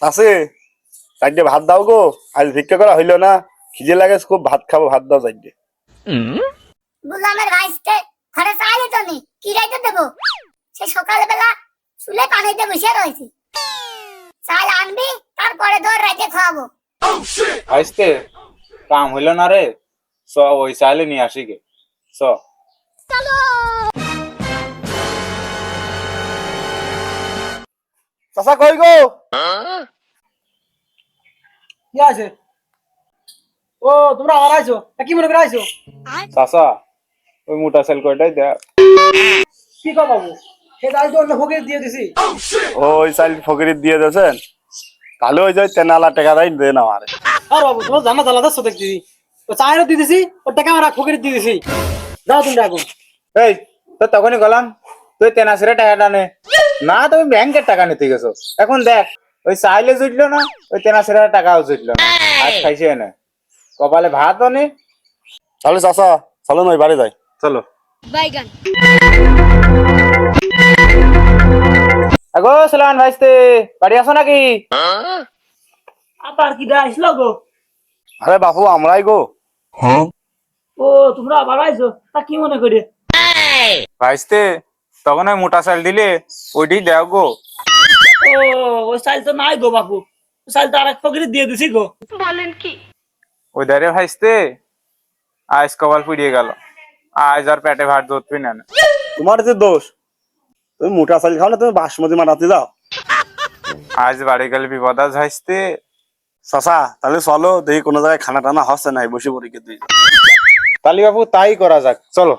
আছে চারটে ভাত দাও গো, আজ ভিক্ষা করা হইলো না, খিদে লাগে খুব, ভাত খাবো, ভাত দাও চারটে। বুঝলামের ভাইস্তে ঘরে চাইলে তো নি কি রাইতে দেবো? সে সকালবেলা চুলে পানিতে বসে রয়েছে, চাল আনবি তারপরে ধর রাইতে খাওয়াবো। ভাইস্তে কাম হইলো না রে, চ ওই চাইলে নিয়ে আসি গে, চ। চাচা কই গো? কি আছে? ও তোমরা আবার আইছো, কি মনে করে আইছো? চাচা ওই মোটা সেল কয়টাই দেখ। কি কর বাবু, সে যাই তো অন্য ফকির দিয়ে দিছি। ওই চাল ফকির দিয়ে দিয়েছেন, তাহলে ওই যে তেনালা টাকা দেয় দেন আমার। আর বাবু তোমার জানা জ্বালা যাচ্ছ দেখতেছি, ও চায়েরও দিয়ে দিছি, ওর টাকা আমার ফকির দিয়ে দিছি। যাও তুমি এখন। এই তো তখনই গেলাম, তুই তেনাসিরে টাকাটা নে না, তুমি ব্যাংকের টাকা নিতে গেছো। এখন দেখ ওই চাইলে জুটলো না, ওই তেনাসিরে টাকাও জুটলো না, আজ খাইছে না, কপালে ভাতও নেই। তাহলে চাচা চলো না ওই বাড়ি যাই। চলো। বাইগান আগো সালান ভাইস্তে, বাড়ি আছো নাকি? আবার কি আসলো গো? আরে বাপু আমরাই গো। ও তোমরা আবার আইছো, তা কি মনে করে? ভাইস্তে তখন ওই মোটা চাল দিলে ওইটি দেও গো। ও ওই চাল তো নাই গো বাপু, ওই চাল তো আর এক ফকির দিয়ে দিছি গো। ওই দাঁড়ে ভাইস্তে আজ কপাল পুড়িয়ে গেল, আজ আর পেটে ভাত ধরবি না। তোমার যে দোষ, তুমি মোটা চাল খাও না, তুমি বাসমতি মানাতে যাও। আজ বাড়ি গেলে বিপদ আজ ভাইস্তে। চাচা তাহলে চলো, দেখি কোনো জায়গায় খানা টানা হচ্ছে নাই, বসে পড়ি কে তুই। তালি বাবু তাই করা যাক, চলো।